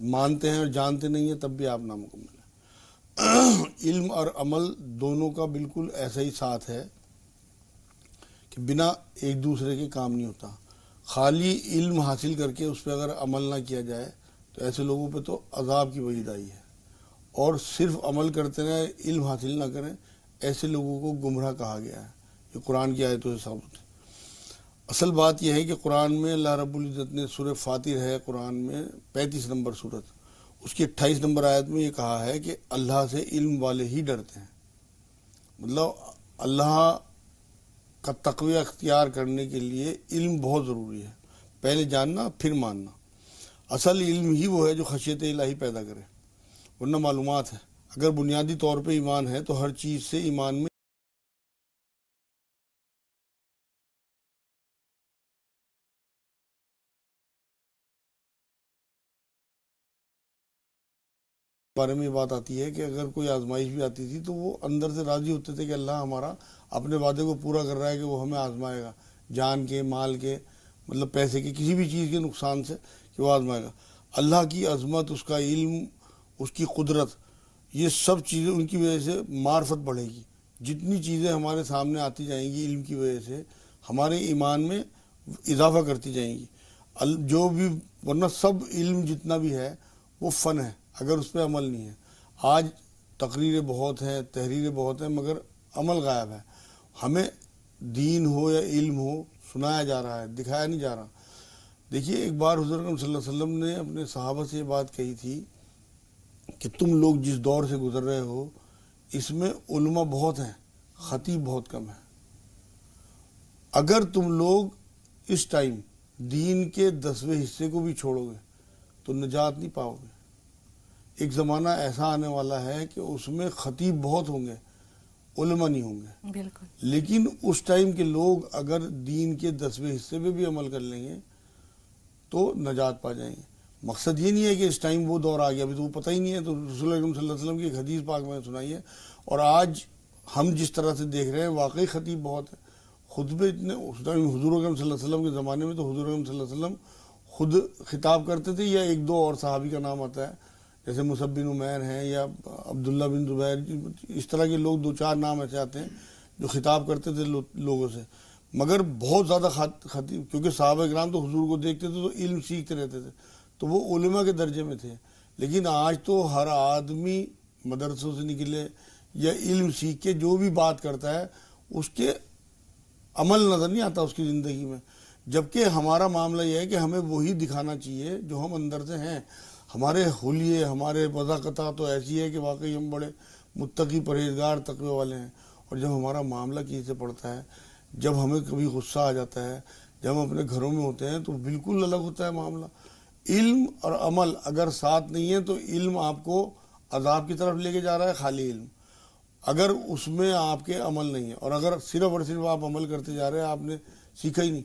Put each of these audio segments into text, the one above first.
مانتے ہیں اور جانتے نہیں ہیں تب بھی آپ نامکمل ہیں۔ علم اور عمل دونوں کا بالکل ایسا ہی ساتھ ہے کہ بنا ایک دوسرے کے کام نہیں ہوتا۔ خالی علم حاصل کر کے اس پہ اگر عمل نہ کیا جائے تو ایسے لوگوں پہ تو عذاب کی وعید آئی ہے، اور صرف عمل کرتے رہیں علم حاصل نہ کریں ایسے لوگوں کو گمراہ کہا گیا ہے۔ یہ قرآن کی آیتوں سے ثابت ہے۔ اصل بات یہ ہے کہ قرآن میں اللہ رب العزت نے سورہ فاطر ہے قرآن میں 35 نمبر سورت، اس کی 28 نمبر آیت میں یہ کہا ہے کہ اللہ سے علم والے ہی ڈرتے ہیں۔ مطلب اللہ کا تقوی اختیار کرنے کے لیے علم بہت ضروری ہے، پہلے جاننا پھر ماننا۔ اصل علم ہی وہ ہے جو خشیت الہی پیدا کرے، ورنہ معلومات ہے۔ اگر بنیادی طور پہ ایمان ہے تو ہر چیز سے ایمان میں بارے میں یہ بات آتی ہے کہ اگر کوئی آزمائش بھی آتی تھی تو وہ اندر سے راضی ہوتے تھے کہ اللہ ہمارا اپنے وعدے کو پورا کر رہا ہے کہ وہ ہمیں آزمائے گا، جان کے، مال کے، مطلب پیسے کے، کسی بھی چیز کے نقصان سے کہ وہ آزمائے گا۔ اللہ کی عظمت، اس کا علم، اس کی قدرت، یہ سب چیزیں ان کی وجہ سے معرفت بڑھے گی۔ جتنی چیزیں ہمارے سامنے آتی جائیں گی علم کی وجہ سے ہمارے ایمان میں اضافہ کرتی جائیں گی۔ جو بھی، ورنہ سب علم جتنا بھی ہے وہ فن ہے اگر اس پہ عمل نہیں ہے۔ آج تقریریں بہت ہیں، تحریریں بہت ہیں، مگر عمل غائب ہے۔ ہمیں دین ہو یا علم ہو سنایا جا رہا ہے، دکھایا نہیں جا رہا۔ دیکھیے ایک بار حضور اکرم صلی اللہ علیہ وسلم نے اپنے صحابہ سے یہ بات کہی تھی کہ تم لوگ جس دور سے گزر رہے ہو اس میں علماء بہت ہیں، خطیب بہت کم ہیں۔ اگر تم لوگ اس ٹائم دین کے 10ویں حصے کو بھی چھوڑو گے تو نجات نہیں پاؤ گے۔ ایک زمانہ ایسا آنے والا ہے کہ اس میں خطیب بہت ہوں گے، علماء نہیں ہوں گے۔ بالکل۔ لیکن اس ٹائم کے لوگ اگر دین کے 10ویں حصے پہ بھی عمل کر لیں گے تو نجات پا جائیں گے۔ مقصد یہ نہیں ہے کہ اس ٹائم وہ دور آ گیا، ابھی تو وہ پتہ ہی نہیں ہے۔ تو رسول اللہ صلی اللہ علیہ وسلم کی ایک حدیث پاک میں نے سنائی ہے، اور آج ہم جس طرح سے دیکھ رہے ہیں واقعی خطیب بہت ہے، خطبے اتنے۔ اس ٹائم حضور اکرم صلی اللہ علیہ وسلم کے زمانے میں تو حضور اکرم صلی اللہ علیہ وسلم خود خطاب کرتے تھے، یا ایک دو اور صحابی کا نام آتا ہے جیسے مصعب بن عمیر ہیں یا عبداللہ بن زبیر، اس طرح کے لوگ 2-4 نام ایسے آتے ہیں جو خطاب کرتے تھے لوگوں سے۔ مگر بہت زیادہ خطیب، کیونکہ صحابہ کرام تو حضور کو دیکھتے تھے تو علم سیکھتے رہتے تھے، تو وہ علماء کے درجے میں تھے۔ لیکن آج تو ہر آدمی مدرسوں سے نکلے یا علم سیکھ کے جو بھی بات کرتا ہے اس کے عمل نظر نہیں آتا اس کی زندگی میں، جبکہ ہمارا معاملہ یہ ہے کہ ہمیں وہی دکھانا چاہیے جو ہم اندر سے ہیں۔ ہمارے حلیے، ہمارے وضاقتہ تو ایسی ہے کہ واقعی ہم بڑے متقی، پرہیزگار، تقوی والے ہیں، اور جب ہمارا معاملہ کسی سے پڑتا ہے، جب ہمیں کبھی غصہ آ جاتا ہے، جب ہم اپنے گھروں میں ہوتے ہیں تو بالکل الگ ہوتا ہے معاملہ۔ علم اور عمل اگر ساتھ نہیں ہے تو علم آپ کو عذاب کی طرف لے کے جا رہا ہے، خالی علم، اگر اس میں آپ کے عمل نہیں ہے، اور اگر صرف اور صرف آپ عمل کرتے جا رہے ہیں، آپ نے سیکھا ہی نہیں۔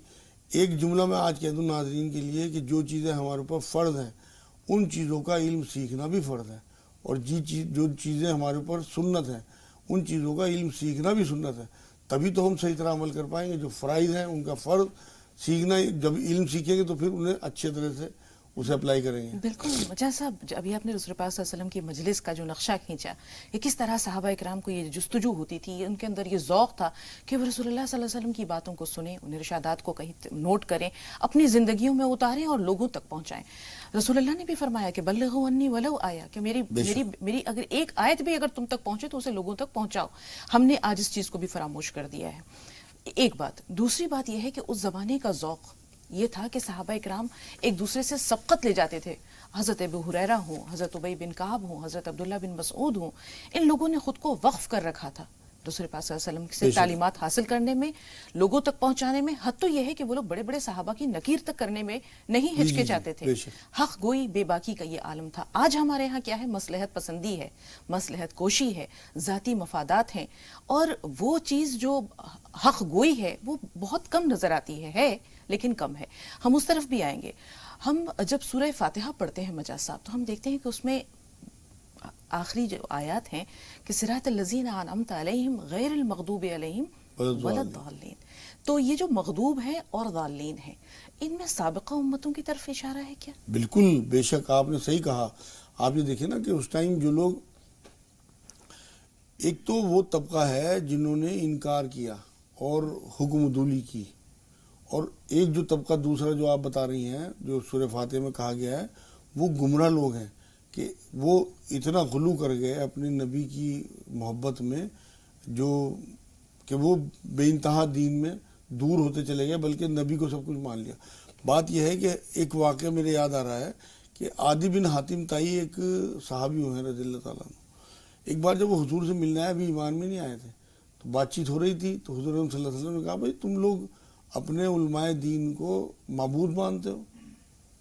ایک جملہ میں آج کہہ دوں ناظرین کے لیے کہ جو چیزیں ہمارے اوپر فرض ہیں ان چیزوں کا علم سیکھنا بھی فرض ہے، اور جو چیزیں ہمارے اوپر سنت ہیں ان چیزوں کا علم سیکھنا بھی سنت ہے۔ تبھی تو ہم صحیح طرح عمل کر پائیں گے۔ جو فرائض ہیں ان کا فرض سیکھنا، جب علم سیکھیں گے تو پھر انہیں اچھے طرح سے اسے اپلائی کریں گے۔ بالکل مجاز صاحب، ابھی آپ نے رسول پاک صلی اللہ علیہ وسلم کی مجلس کا جو نقشہ کھینچا کہ کس طرح صحابہ اکرام کو یہ جستجو ہوتی تھی، ان کے اندر یہ ذوق تھا کہ وہ رسول اللہ صلی اللہ علیہ وسلم کی باتوں کو سنیں، ان ارشادات کو کہیں نوٹ کریں، اپنی زندگیوں میں اتاریں اور لوگوں تک پہنچائیں۔ رسول اللہ نے بھی فرمایا کہ بلغوا انی ولو آیا، کہ میری اگر ایک آیت بھی اگر تم تک پہنچے تو اسے لوگوں تک پہنچاؤ۔ ہم نے آج اس چیز کو بھی فراموش کر دیا ہے۔ ایک بات، دوسری بات یہ ہے کہ اس زمانے کا ذوق یہ تھا کہ صحابہ اکرام ایک دوسرے سے سبقت لے جاتے تھے۔ حضرت ابو ہریرہ ہوں، حضرت ابی بن کعب ہوں، حضرت عبداللہ بن مسعود ہوں، ان لوگوں نے خود کو وقف کر رکھا تھا رسول پاک صلی اللہ علیہ وسلم سے تعلیمات حاصل کرنے میں، لوگوں تک پہنچانے میں۔ حد تو یہ ہے کہ وہ لوگ بڑے بڑے صحابہ کی نکیر تک کرنے میں نہیں ہچکچاتے تھے۔ حق گوئی بے باکی کا یہ عالم تھا۔ آج ہمارے ہاں کیا ہے؟ مصلحت پسندی ہے، مصلحت کوشی ہے، ذاتی مفادات ہیں، اور وہ چیز جو حق گوئی ہے وہ بہت کم نظر آتی ہے لیکن کم ہے۔ ہم اس طرف بھی آئیں گے۔ ہم جب سورہ فاتحہ پڑھتے ہیں مجاز صاحب تو ہم دیکھتے ہیں کہ اس میں آخری جو آیات ہیں کہ صراط الذین انعمت علیہم غیر المغضوب علیہم ولا الضالین، تو یہ جو مغضوب ہیں اور ضالین ہیں، ان میں سابقہ امتوں کی طرف اشارہ ہے کیا؟ بالکل، بے شک آپ نے صحیح کہا. آپ یہ دیکھیں نا کہ اس ٹائم جو لوگ، ایک تو وہ طبقہ ہے جنہوں نے انکار کیا اور حکم عدولی کی، اور ایک جو طبقہ دوسرا جو آپ بتا رہی ہیں جو سورہ فاتحہ میں کہا گیا ہے، وہ گمراہ لوگ ہیں کہ وہ اتنا غلو کر گئے اپنے نبی کی محبت میں جو کہ وہ بے انتہا دین میں دور ہوتے چلے گئے، بلکہ نبی کو سب کچھ مان لیا. بات یہ ہے کہ ایک واقعہ میرے یاد آ رہا ہے کہ عادی بن حاتم طائی ایک صحابی ہوئے ہیں رضی اللہ تعالیٰ عنہ. ایک بار جب وہ حضور سے ملنے آئے، ابھی ایمان میں نہیں آئے تھے، تو بات چیت ہو رہی تھی، تو حضور صلی اللہ علیہ وسلم نے کہا بھائی تم لوگ اپنے علماء دین کو معبود مانتے ہو؟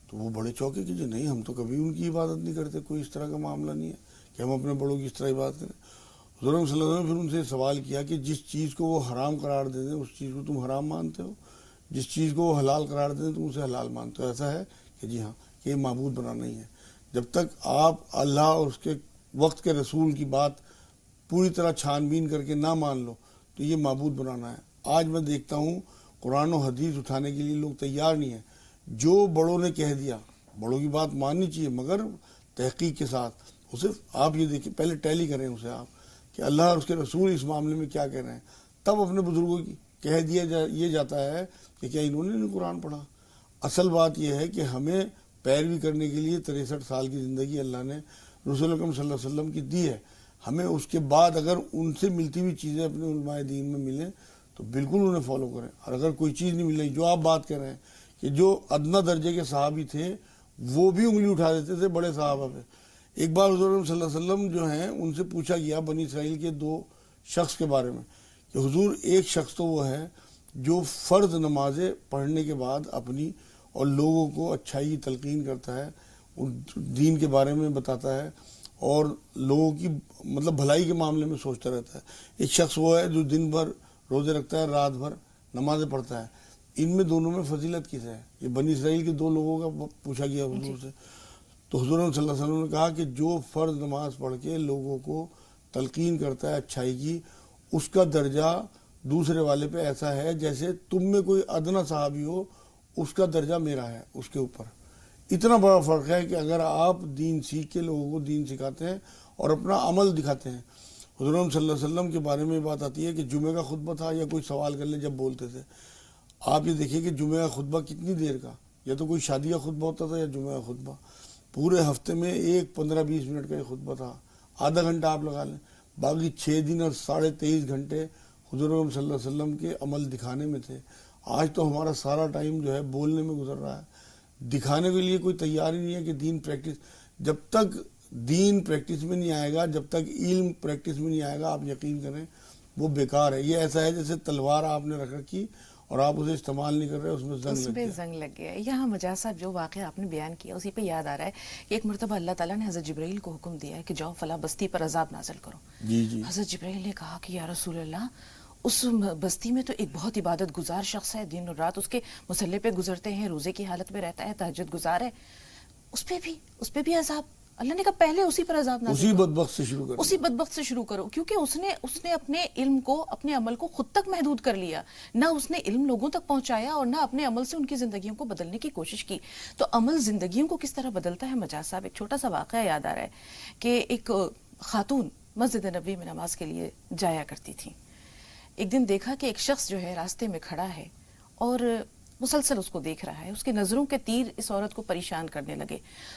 تو وہ بڑے چوکے کہ جی نہیں، ہم تو کبھی ان کی عبادت نہیں کرتے، کوئی اس طرح کا معاملہ نہیں ہے کہ ہم اپنے بڑوں کی اس طرح عبادت کریں. حضور صلی اللہ علیہ وسلم نے پھر ان سے سوال کیا کہ جس چیز کو وہ حرام قرار دے دیں اس چیز کو تم حرام مانتے ہو، جس چیز کو وہ حلال قرار دے دیں تم اسے حلال مانتے ہو؟ ایسا ہے کہ جی ہاں، یہ معبود بنانا ہی ہے. جب تک آپ اللہ اور اس کے وقت کے رسول کی بات پوری طرح چھان بین کر کے نہ مان لو تو یہ معبود بنانا ہے. آج میں دیکھتا ہوں قرآن و حدیث اٹھانے کے لیے لوگ تیار نہیں ہیں. جو بڑوں نے کہہ دیا، بڑوں کی بات ماننی چاہیے مگر تحقیق کے ساتھ. اسے آپ یہ دیکھیں، پہلے ٹیلی کریں اسے آپ کہ اللہ اور اس کے رسول اس معاملے میں کیا کہہ رہے ہیں، تب اپنے بزرگوں کی کہہ دیا یہ جاتا ہے کہ کیا انہوں نے نہیں قرآن پڑھا. اصل بات یہ ہے کہ ہمیں پیروی کرنے کے لیے 63 سال کی زندگی اللہ نے رسول اکرم صلی اللہ علیہ وسلم کی دی ہے. ہمیں اس کے بعد اگر ان سے ملتی ہوئی چیزیں اپنے علماء دین میں ملیں تو بالکل انہیں فالو کریں. اور اگر کوئی چیز نہیں مل رہی، جو آپ بات کر رہے ہیں کہ جو ادنا درجے کے صحابی تھے وہ بھی انگلی اٹھا دیتے تھے بڑے صحابہ پہ. ایک بار حضور صلی اللہ علیہ وسلم جو ہیں ان سے پوچھا گیا بنی اسرائیل کے 2 شخص کے بارے میں کہ حضور ایک شخص تو وہ ہے جو فرض نمازیں پڑھنے کے بعد اپنی اور لوگوں کو اچھائی کی تلقین کرتا ہے، دین کے بارے میں بتاتا ہے اور لوگوں کی مطلب بھلائی کے معاملے میں سوچتا رہتا ہے. ایک شخص وہ ہے جو دن بھر روزے رکھتا ہے، رات بھر نمازیں پڑھتا ہے. ان میں دونوں میں فضیلت کس ہے؟ یہ بنی اسرائیل کے 2 لوگوں کا پوچھا گیا حضور سے. تو حضور صلی اللہ علیہ وسلم نے کہا کہ جو فرض نماز پڑھ کے لوگوں کو تلقین کرتا ہے اچھائی کی، اس کا درجہ دوسرے والے پہ ایسا ہے جیسے تم میں کوئی ادنا صحابی ہو، اس کا درجہ میرا ہے اس کے اوپر. اتنا بڑا فرق ہے کہ اگر آپ دین سیکھ کے لوگوں کو دین سکھاتے ہیں اور اپنا عمل دکھاتے ہیں. حضور صلی اللہ علیہ وسلم کے بارے میں بات آتی ہے کہ جمعہ کا خطبہ تھا یا کوئی سوال کر لے جب بولتے تھے. آپ یہ دیکھیں کہ جمعہ کا خطبہ کتنی دیر کا، یا تو کوئی شادی کا خطبہ ہوتا تھا یا جمعہ کا خطبہ. پورے ہفتے میں 15-20 منٹ کا یہ خطبہ تھا، آدھا گھنٹہ آپ لگا لیں. باقی 6 دن اور 23.5 گھنٹے حضور صلی اللہ علیہ وسلم کے عمل دکھانے میں تھے. آج تو ہمارا سارا ٹائم جو ہے بولنے میں گزر رہا ہے، دکھانے کے لیے کوئی تیار ہی نہیں ہے کہ دین پریکٹس. جب تک دین پریکٹس میں نہیں آئے گا، جب تک علم پریکٹس میں نہیں آئے گا، آپ یقین کریں وہ بیکار ہے. یہ ایسا ہے جیسے تلوار آپ نے رکھ رکھی اور آپ اسے استعمال نہیں کر رہے، اس میں زنگ لگ گیا. یہاں مجاز صاحب جو واقعہ آپ نے بیان کیا اسی پہ یاد آ رہا ہے کہ ایک مرتبہ اللہ تعالیٰ نے حضرت جبرائیل کو حکم دیا ہے کہ جاؤ فلاں بستی پر عذاب نازل کرو. جی حضرت جبرائیل نے کہا کہ یا رسول اللہ، اس بستی میں تو ایک بہت عبادت گزار شخص ہے، دن اور رات اس کے مسلح پہ گزرتے ہیں، روزے کی حالت میں رہتا ہے، تہجد گزار ہے، اس پہ بھی عذاب. اللہ نے کہا پہلے اسی پر عذاب نازل اسی بدبخت سے شروع کرو کیونکہ اس نے اپنے علم کو، اپنے عمل کو خود تک محدود کر لیا. نہ اس نے علم لوگوں تک پہنچایا اور نہ اپنے عمل سے ان کی زندگیوں کو بدلنے کی کوشش کی. تو عمل زندگیوں کو کس طرح بدلتا ہے. مجاز صاحب ایک چھوٹا سا واقعہ یاد آ رہا ہے کہ ایک خاتون مسجد نبوی میں نماز کے لیے جایا کرتی تھی. ایک دن دیکھا کہ ایک شخص جو ہے راستے میں کھڑا ہے اور مسلسل اس کو دیکھ رہا ہے. اس کے نظروں کے تیر اس عورت کو پریشان کرنے لگے.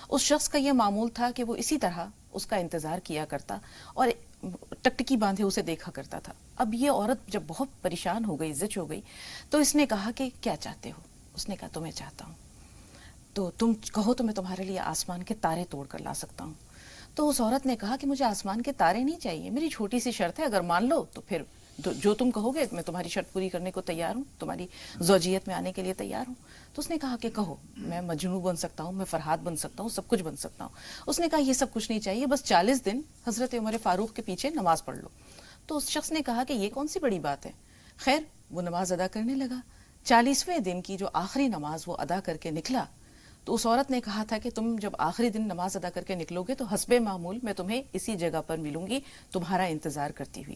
اس شخص کا یہ معمول تھا کہ وہ اسی طرح اس کا انتظار کیا کرتا اور ٹکٹکی باندھے اسے دیکھا کرتا تھا. اب یہ عورت جب بہت پریشان ہو گئی، زچ ہو گئی، تو اس نے کہا کہ کیا چاہتے ہو؟ اس نے کہا تمہیں چاہتا ہوں، تو تم کہو تو میں تمہارے لیے آسمان کے تارے توڑ کر لا سکتا ہوں. تو اس عورت نے کہا کہ مجھے آسمان کے تارے نہیں چاہیے، میری چھوٹی سی شرط ہے، اگر مان لو تو پھر جو تم کہو گے میں تمہاری شرط پوری کرنے کو تیار ہوں، تمہاری زوجیت میں آنے کے لیے تیار ہوں. تو اس نے کہا کہ کہو، میں مجنو بن سکتا ہوں، میں فرحات بن سکتا ہوں، سب کچھ بن سکتا ہوں. اس نے کہا یہ سب کچھ نہیں چاہیے، بس 40 دن حضرت عمر فاروق کے پیچھے نماز پڑھ لو. تو اس شخص نے کہا کہ یہ کون سی بڑی بات ہے. خیر وہ نماز ادا کرنے لگا. 40ویں دن کی جو آخری نماز وہ ادا کر کے نکلا تو اس عورت نے کہا تھا کہ تم جب آخری دن نماز ادا کر کے نکلو گے تو حسب معمول میں تمہیں اسی جگہ پر ملوں گی تمہارا انتظار کرتی ہوئی.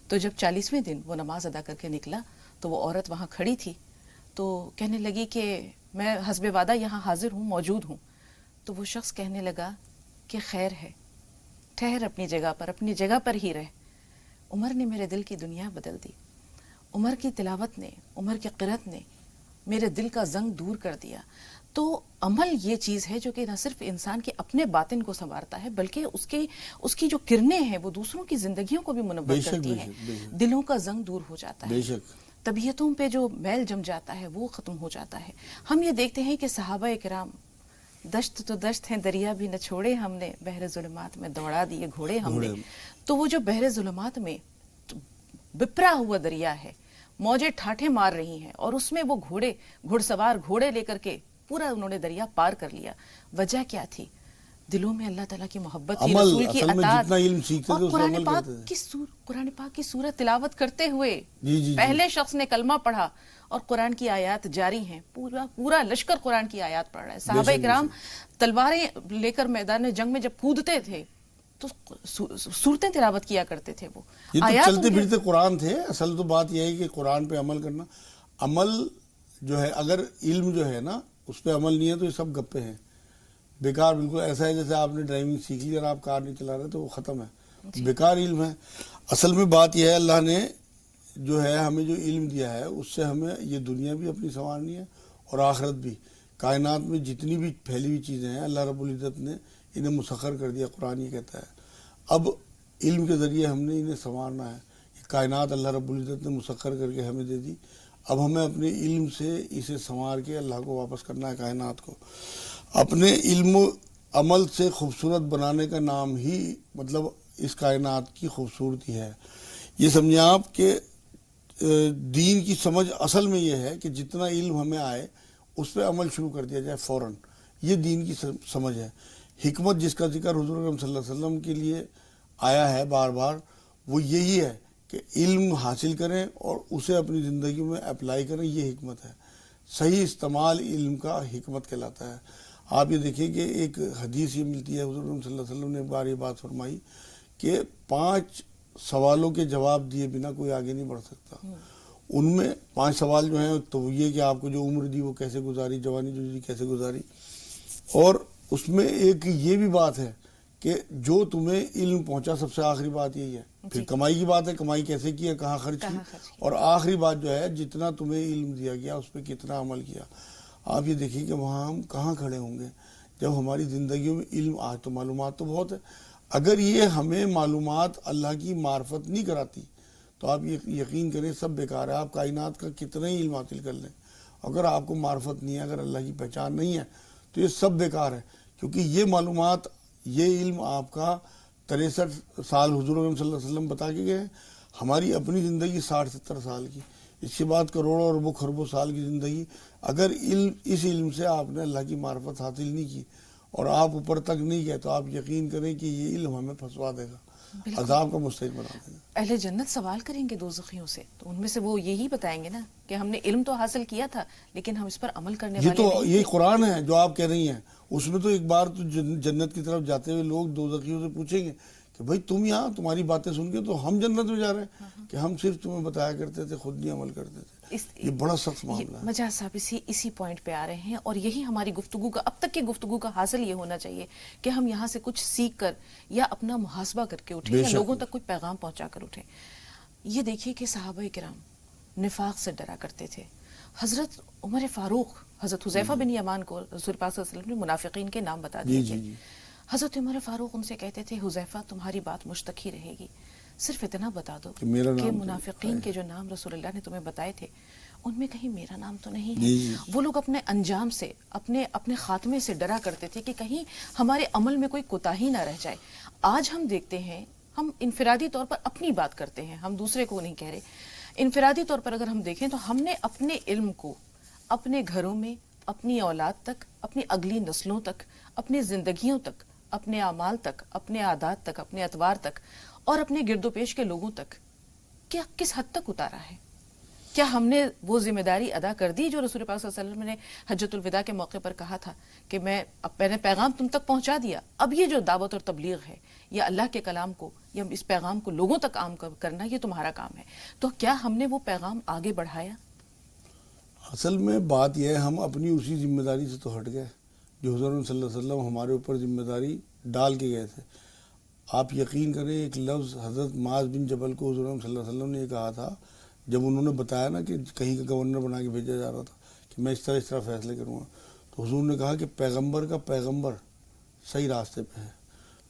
تو جب 40ویں دن وہ نماز ادا کر کے نکلا تو وہ عورت وہاں کھڑی تھی تو کہنے لگی کہ میں حسب وعدہ یہاں حاضر ہوں، موجود ہوں. تو وہ شخص کہنے لگا کہ خیر ہے، ٹھہر اپنی جگہ پر ہی رہ. عمر نے میرے دل کی دنیا بدل دی. عمر کی تلاوت نے، عمر کی قرأت نے میرے دل کا زنگ دور کر دیا. تو عمل یہ چیز ہے جو کہ نہ صرف انسان کے اپنے باطن کو سنوارتا ہے بلکہ اس کی جو کرنیں ہیں وہ دوسروں کی زندگیوں کو بھی منور کرتی ہیں. دلوں کا زنگ دور ہو جاتا ہے، طبیعتوں پہ جو میل جم جاتا ہے وہ ختم ہو جاتا ہے. ہم یہ دیکھتے ہیں کہ صحابہ کرام، دشت تو دشت ہیں دریا بھی نہ چھوڑے ہم نے، بحر ظلمات میں دوڑا دیے گھوڑے ہم نے. تو وہ جو بحر ظلمات میں بپرا ہوا دریا ہے، موجیں ٹھاٹھے مار رہی ہیں اور اس میں وہ گھڑ سوار گھوڑے لے کر کے پورا انہوں نے دریا پار کر لیا. وجہ کیا تھی؟ دلوں میں اللہ تعالیٰ کی محبت تھی، رسول کی اطاعت، اور قرآن پاک کی سورت تلاوت کرتے ہوئے پہلے شخص نے کلمہ پڑھا اور قرآن کی آیات جاری ہیں. پورا لشکر قرآن کی آیات پڑھ رہا ہے. صحابہ کرام تلواریں لے کر میدان جنگ میں جب کودتے تھے تو سورتیں تلاوت کیا کرتے تھے. وہ یہ تو چلتے پھرتے قرآن تھے. اصل تو بات یہ ہے کہ قرآن پہ عمل کرنا، عمل جو ہے، اگر علم جو ہے نا اس پہ عمل نہیں ہے تو یہ سب گپے ہیں، بیکار. بالکل ایسا ہے جیسے آپ نے ڈرائیونگ سیکھ لی اور آپ کار نہیں چلا رہے تو وہ ختم ہے، بیکار علم ہے. اصل میں بات یہ ہے، اللہ نے جو ہے ہمیں جو علم دیا ہے اس سے ہمیں یہ دنیا بھی اپنی سنوارنی ہے اور آخرت بھی. کائنات میں جتنی بھی پھیلی ہوئی چیزیں ہیں اللہ رب العزت نے انہیں مسخر کر دیا. قرآن یہ کہتا ہے اب علم کے ذریعے ہم نے انہیں سنوارنا ہے. یہ کائنات اللہ رب العزت نے مسخر کر کے ہمیں دے دی. اب ہمیں اپنے علم سے اسے سنوار کے اللہ کو واپس کرنا ہے. کائنات کو اپنے علم و عمل سے خوبصورت بنانے کا نام ہی مطلب اس کائنات کی خوبصورتی ہے. یہ سمجھیں آپ کہ دین کی سمجھ اصل میں یہ ہے کہ جتنا علم ہمیں آئے اس پہ عمل شروع کر دیا جائے فوراً. یہ دین کی سمجھ ہے. حکمت جس کا ذکر حضور اکرم صلی اللہ علیہ وسلم کے لیے آیا ہے بار بار، وہ یہی ہے کہ علم حاصل کریں اور اسے اپنی زندگی میں اپلائی کریں. یہ حکمت ہے. صحیح استعمال علم کا حکمت کہلاتا ہے. آپ یہ دیکھیں کہ ایک حدیث یہ ملتی ہے، حضور اکرم صلی اللہ علیہ وسلم نے بار یہ بات فرمائی کہ 5 سوالوں کے جواب دیے بنا کوئی آگے نہیں بڑھ سکتا. ان میں 5 سوال جو ہیں تو یہ کہ آپ کو جو عمر دی وہ کیسے گزاری، جوانی جو دی کیسے گزاری، اور اس میں ایک یہ بھی بات ہے کہ جو تمہیں علم پہنچا، سب سے آخری بات یہی ہے. پھر کمائی کی بات ہے، کمائی کیسے کی ہے، کہاں خرچ کی، اور آخری بات جو ہے جتنا تمہیں علم دیا گیا اس پہ کتنا عمل کیا. آپ یہ دیکھیں کہ وہاں ہم کہاں کھڑے ہوں گے جب ہماری زندگیوں میں علم آج تو معلومات تو بہت ہے، اگر یہ ہمیں معلومات اللہ کی معرفت نہیں کراتی تو آپ یقین کریں سب بیکار ہے. آپ کائنات کا کتنا ہی علم حاصل کر لیں، اگر آپ کو معرفت نہیں ہے، اگر اللہ کی پہچان نہیں ہے تو یہ سب بیکار ہے. کیونکہ یہ معلومات، یہ علم آپ کا 63 سال حضور اکرم صلی اللہ علیہ وسلم بتا کے گئے. ہماری اپنی زندگی 60-70 سال کی، اس کے بعد کروڑوں اربوں خربوں سال کی زندگی. اگر اس علم سے آپ نے اللہ کی معرفت حاصل نہیں کی اور آپ اوپر تک نہیں گئے تو آپ یقین کریں کہ یہ علم ہمیں پھنسوا دے گا، عذاب کا مستحق بنا دے گا. اہل جنت سوال کریں گے دوزخیوں سے تو ان میں سے وہ یہی بتائیں گے نا کہ ہم نے علم تو حاصل کیا تھا لیکن ہم اس پر عمل کرنے والے نہیں. یہ تو یہ قرآن ہے جو آپ کہہ رہی ہیں. اس میں تو ایک بار تو جنت کی طرف جاتے ہوئے لوگ دوزخیوں سے پوچھیں گے کہ بھائی تم یہاں تمہاری باتیں سن کے تو ہم جنت میں جا رہے ہیں کہ ہم صرف تمہیں بتایا کرتے تھے، خود نہیں عمل کرتے تھے. یہ بڑا سخت معاملہ ہے. مجاز صاحب اسی پوائنٹ پہ آ رہے ہیں اور یہی ہماری گفتگو کا، اب تک کی گفتگو کا حاصل یہ ہونا چاہیے کہ ہم یہاں سے کچھ سیکھ کر یا اپنا محاسبہ کر کے اٹھیں یا لوگوں تک کوئی پیغام پہنچا کر اٹھیں. یہ دیکھیے کہ صحابہ کرام نفاق سے ڈرا کرتے تھے. حضرت عمر فاروق، حضرت حذیفہ بن یمان کو رسول پاک صلی اللہ علیہ وسلم نے منافقین کے نام بتا دیے. حضرت عمر فاروق ان سے کہتے تھے حذیفہ تمہاری بات مجھ تک ہی رہے گی، صرف اتنا بتا دو کہ منافقین کے جو نام رسول اللہ نے تمہیں بتائے تھے ان میں کہیں میرا نام تو نہیں ہے. وہ لوگ اپنے انجام سے، اپنے خاتمے سے ڈرا کرتے تھے کہ کہیں ہمارے عمل میں کوئی کوتاہی نہ رہ جائے. آج ہم دیکھتے ہیں، ہم انفرادی طور پر اپنی بات کرتے ہیں، ہم دوسرے کو نہیں کہہ رہے. انفرادی طور پر اگر ہم دیکھیں تو ہم نے اپنے علم کو اپنے گھروں میں، اپنی اولاد تک، اپنی اگلی نسلوں تک، اپنی زندگیوں تک، اپنے اعمال تک، اپنے عادات تک، اپنے اطوار تک اور اپنے گرد و پیش کے لوگوں تک کیا کس حد تک اتارا ہے؟ کیا ہم نے وہ ذمہ داری ادا کر دی جو رسول پاک صلی اللہ علیہ وسلم نے حجۃ الوداع کے موقع پر کہا تھا کہ میں نے پیغام تم تک پہنچا دیا، اب یہ جو دعوت اور تبلیغ ہے یا اللہ کے کلام کو یا اس پیغام کو لوگوں تک عام کرنا یہ تمہارا کام ہے، تو کیا ہم نے وہ پیغام آگے بڑھایا؟ اصل میں بات یہ ہے ہم اپنی اسی ذمہ داری سے تو ہٹ گئے جو حضور صلی اللہ علیہ وسلم ہمارے اوپر ذمہ داری ڈال کے گئے تھے. آپ یقین کریں ایک لفظ حضرت معاذ بن جبل کو حضور صلی اللہ علیہ وسلم نے یہ کہا تھا جب انہوں نے بتایا نا کہ کہیں کا گورنر بنا کے بھیجا جا رہا تھا کہ میں اس طرح فیصلے کروں گا، تو حضور نے کہا کہ پیغمبر کا پیغمبر صحیح راستے پہ ہے.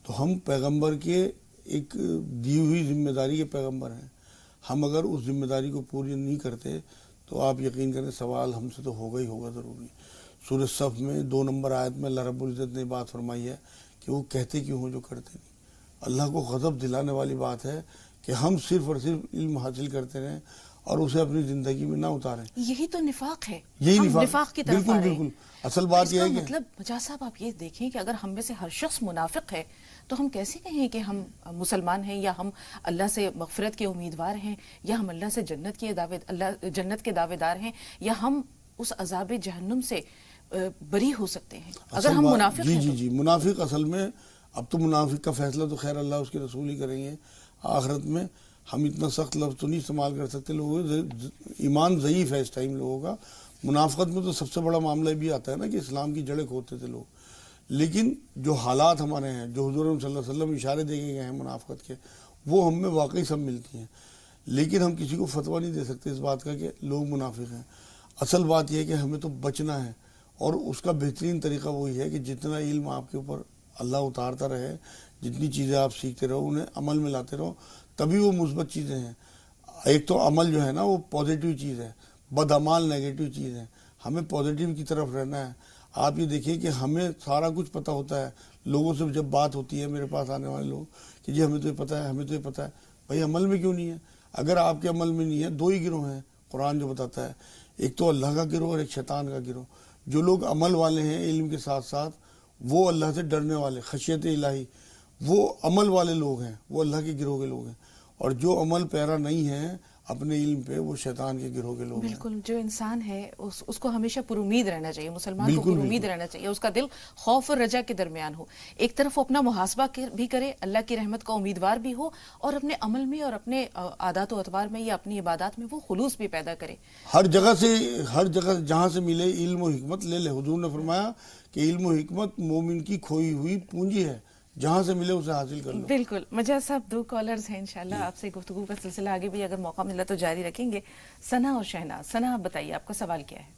تو ہم پیغمبر کے ایک دی ہوئی ذمہ داری کے پیغمبر ہیں. ہم اگر اس ذمہ داری کو پوری نہیں کرتے تو آپ یقین کریں سوال ہم سے تو ہوگا ہی ہوگا ضروری. سورہ صف میں 2 نمبر آیت میں اللہ رب العزت نے بات فرمائی ہے کہ وہ کہتے کیوں ہوں جو کرتے نہیں. اللہ کو غضب دلانے والی بات ہے کہ ہم صرف اور صرف علم حاصل کرتے رہیں اور اسے اپنی زندگی میں نہ اتاریں. یہی تو نفاق ہے، یہی ہم نفاق کی طرف آ رہے ہیں. بالکل. اصل بات یہ ہے کہ مطلب مجاز صاحب آپ یہ دیکھیں کہ اگر ہم میں سے ہر شخص منافق ہے تو ہم کیسے کہیں کہ ہم مسلمان ہیں یا ہم اللہ سے مغفرت کے امیدوار ہیں یا ہم اللہ سے جنت کے دعوے دار ہیں یا ہم اس عذاب جہنم سے بری ہو سکتے ہیں اگر ہم منافق ہیں. جی منافق اصل میں اب تو منافق کا فیصلہ تو خیر اللہ اس کے رسول ہی کریں گے آخرت میں. ہم اتنا سخت لفظ تو نہیں استعمال کر سکتے. لوگوں ایمان ضعیف ہے اس ٹائم لوگوں کا. منافقت میں تو سب سے بڑا معاملہ بھی آتا ہے نا کہ اسلام کی جڑیں کھودتے تھے لوگ. لیکن جو حالات ہمارے ہیں جو حضور صلی اللہ علیہ وسلم اشارے دے کے گئے ہیں منافقت کے وہ ہم میں واقعی سب ملتی ہیں. لیکن ہم کسی کو فتویٰ نہیں دے سکتے اس بات کا کہ لوگ منافق ہیں. اصل بات یہ ہے کہ ہمیں تو بچنا ہے اور اس کا بہترین طریقہ وہی ہے کہ جتنا علم آپ کے اوپر اللہ اتارتا رہے، جتنی چیزیں آپ سیکھتے رہو انہیں عمل میں لاتے رہو تبھی وہ مثبت چیزیں ہیں. ایک تو عمل جو ہے نا وہ پازیٹیو چیز ہے، بدعمال نیگیٹو چیز ہے. ہمیں پازیٹیو کی طرف رہنا ہے. آپ یہ دیکھیں کہ ہمیں سارا کچھ پتہ ہوتا ہے. لوگوں سے جب بات ہوتی ہے میرے پاس آنے والے لوگ کہ جی ہمیں تو یہ پتہ ہے ہمیں تو یہ پتہ ہے. بھائی عمل میں کیوں نہیں ہے؟ اگر آپ کے عمل میں نہیں ہے 2 ہی گروہ ہیں قرآن جو بتاتا ہے، ایک تو اللہ کا گروہ اور ایک شیطان کا گروہ. جو لوگ عمل والے ہیں علم کے ساتھ ساتھ وہ اللہ سے ڈرنے والے خشیت الہی وہ عمل والے لوگ ہیں، وہ اللہ کے گروہ کے لوگ ہیں. اور جو عمل پیرا نہیں ہے اپنے علم پہ وہ شیطان کے گروہ کے لوگ ہیں. بالکل. جو انسان ہے اس کو ہمیشہ پر امید رہنا چاہیے. مسلمان کو پر امید رہنا چاہیے. اس کا دل خوف اور رجا کے درمیان ہو. ایک طرف وہ اپنا محاسبہ بھی کرے، اللہ کی رحمت کا امیدوار بھی ہو اور اپنے عمل میں اور اپنے عادات و اطوار میں یا اپنی عبادات میں وہ خلوص بھی پیدا کرے. ہر جگہ جہاں سے ملے علم و حکمت لے لے. حضور نے فرمایا کہ علم و حکمت مومن کی کھوئی ہوئی پونجی ہے، جہاں سے ملے اسے حاصل کر لو. بالکل. مجاز صاحب 2 کالرز ہیں انشاءاللہ آپ سے گفتگو کا سلسلہ آگے بھی اگر موقع ملا تو جاری رکھیں گے. ثنا اور شہناز. ثنا آپ بتائیے آپ کا سوال کیا ہے؟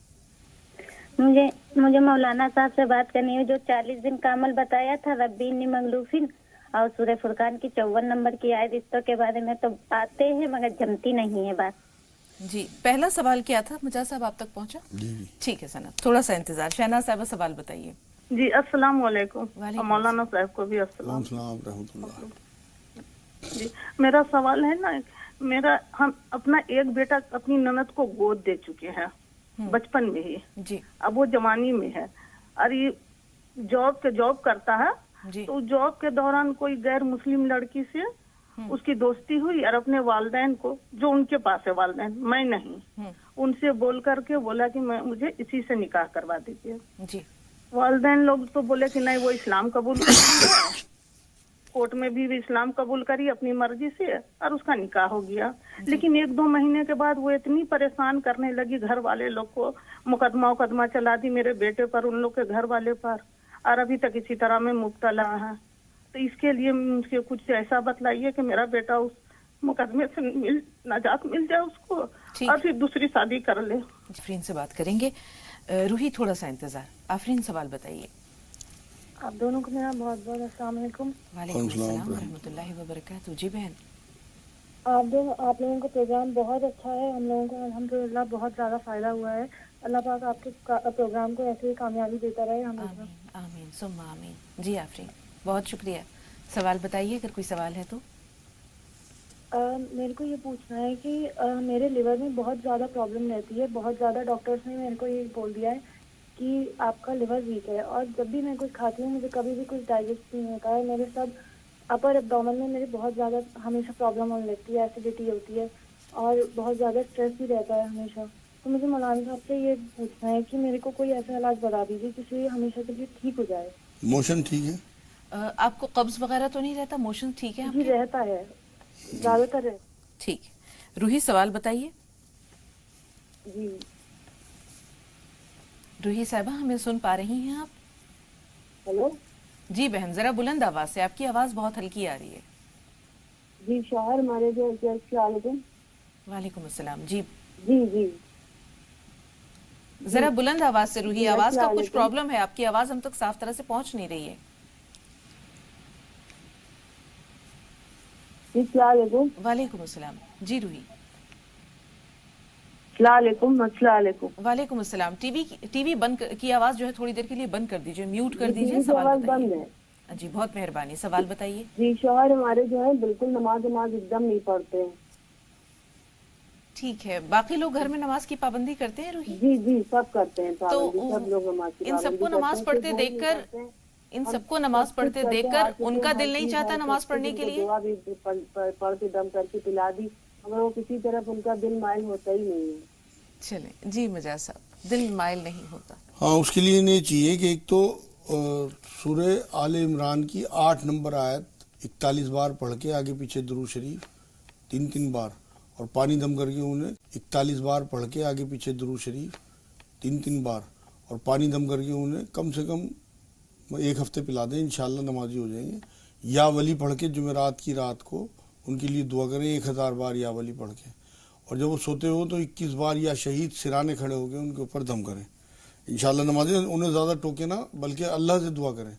مجھے مولانا صاحب سے بات کرنی ہے جو 40 دن کا عمل بتایا تھا ربی انی مغلوفین اور سورہ فرقان کی 54 نمبر کی آیت اس کے بارے میں تو آتے ہیں مگر جمتی نہیں ہے بات. جی پہلا سوال کیا تھا مجاز صاحب آپ تک پہنچا؟ جی ٹھیک ہے ثنا تھوڑا سا انتظار. شہناز صاحب سوال بتائیے. جی السلام علیکم. وعلیکم مولانا صاحب کو بھی السلام. السلام رحمۃ اللہ. جی میرا سوال ہے نا ہم اپنا ایک بیٹا اپنی نند کو گود دے چکے ہیں بچپن میں ہی. جی. اب وہ جوانی میں ہے اور یہ جاب کرتا ہے. جی. تو جاب کے دوران کوئی غیر مسلم لڑکی سے اس کی دوستی ہوئی اور اپنے والدین کو جو ان کے پاس ہے والدین میں نہیں ان سے بول کر کے بولا کہ مجھے اسی سے نکاح کروا دیجیے. جی. والدین لوگ تو بولے کہ نہیں وہ اسلام قبول کر کورٹ میں بھی اسلام قبول کری اپنی مرضی سے اور اس کا نکاح ہو گیا. لیکن 1-2 مہینے کے بعد وہ اتنی پریشان کرنے لگی گھر والے لوگ کو، مقدمہ چلا دی میرے بیٹے پر ان لوگ کے گھر والے پر اور ابھی تک اسی طرح میں مبتلا ہے. تو اس کے لیے مجھے کچھ ایسا بتلائیے کہ میرا بیٹا اس مقدمے سے نجات مل جائے اس کو اور پھر دوسری شادی کر لے. آفرین سے بات کریں گے. روحی تھوڑا سا انتظار. آفرین سوال بتائیے. آپ دونوں کو میرا بہت بہت السلام علیکم. وعلیکم السلام ورحمۃ اللہ وبرکاتہ. جی بہن. آپ لوگوں کا پروگرام بہت اچھا ہے. ہم لوگوں کو الحمدللہ بہت زیادہ فائدہ ہوا ہے. اللہ پاک آپ کے پروگرام کو ایسے ہی کامیابی دیتا رہے. آمین آمین ثم آمین. جی آفرین بہت شکریہ. سوال بتائیے اگر کوئی سوال ہے تو. میرے کو یہ پوچھنا ہے کہ میرے لیور میں بہت زیادہ پرابلم رہتی ہے. بہت زیادہ ڈاکٹرز نے میرے کو یہ بول دیا ہے کہ آپ کا لیور ویک ہے اور جب بھی میں کچھ کھاتی ہوں مجھے کبھی بھی کچھ ڈائجسٹ نہیں ہوتا ہے. میرے سب اپر ایبڈومن میں میرے بہت زیادہ ہمیشہ پرابلم ہونے لگتی ہے. ایسیڈیٹی ہوتی ہے اور بہت زیادہ اسٹریس بھی رہتا ہے ہمیشہ. تو مجھے مولانا صاحب سے یہ پوچھنا ہے کہ میرے کو کوئی ایسا علاج بتا دیجیے جس سے یہ ہمیشہ کے لیے ٹھیک ہو جائے. موشن ٹھیک ہے؟ آپ کو قبض وغیرہ تو نہیں رہتا؟ موشن ٹھیک ہے آپ جی کے؟ رہتا ہے, زیادہ تر ہے. ٹھیک ہے. روحی سوال بتائیے. جی روحی صاحبہ ہمیں سن پا رہی ہیں آپ؟ ہیلو. جی بہن ذرا بلند آواز سے, آپ کی آواز بہت ہلکی آ رہی ہے. جی شوہر ہمارے جو السلام علیکم. وعلیکم السلام. جی جی جی ذرا بلند آواز سے روحی, جی، آواز کا السلام کچھ علیکم. پرابلم ہے, آپ کی آواز ہم تک صاف طرح سے پہنچ نہیں رہی ہے. جی السلام علیکم. وعلیکم السلام. جی روحی. السلام علیکم. السلام علیکم. وعلیکم السلام. ٹی وی بند کی آواز جو ہے تھوڑی دیر کے لیے بند کر دیجیے, میوٹ کر جی دیجیے. ٹی وی کی سوال آواز بتائیے. بند ہے. جی بہت مہربانی. سوال بتائیے. جی شوہر ہمارے جو ہے بالکل نماز ایک دم نہیں پڑھتے ہیں. ٹھیک ہے. باقی لوگ گھر میں نماز کی پابندی کرتے ہیں روحی؟ جی جی سب کرتے ہیں تو پابندی, سب لوگ نماز کی ان سب پابندی کو کرتے نماز ہیں. پڑھتے صرف وہی دیکھ نہیں کر کرتے ہیں. ان ہم سب کو نماز سب کچھ پڑھتے کرتے دیکھ ہیں, کر ہر ان چیز کا ہر دل نہیں چیز چاہتا ہر نماز سب کچھ پڑھنے ان کے کو لیے؟ دعا بھی پڑھ کے دم کر کے پلا دی, مگر وہ کسی طرف ان کا دل مائل ہوتا ہی نہیں ہے. چلیں جی مجاز صاحب, دل مائل نہیں ہوتا. ہاں, اس کے لیے انہیں چاہیے کہ ایک تو سورہ آل عمران کی 8 نمبر آیت 41 بار پڑھ کے آگے پیچھے درود شریف 3 بار, اور پانی دم کر کے انہیں 41 بار پڑھ کے آگے پیچھے درود شریف 3 بار, اور پانی دم کر کے انہیں کم سے کم 1 ہفتے پلا دیں, انشاءاللہ نمازی ہو جائیں گے. یا ولی پڑھ کے جمعرات کی رات کو ان کے لیے دعا کریں 1000 بار یا ولی پڑھ کے, اور جب وہ سوتے ہو تو 21 بار یا شہید سرانے کھڑے ہو کے ان کے اوپر دم کریں. انشاءاللہ نمازیں انہیں زیادہ ٹوکے نہ, بلکہ اللہ سے دعا کریں,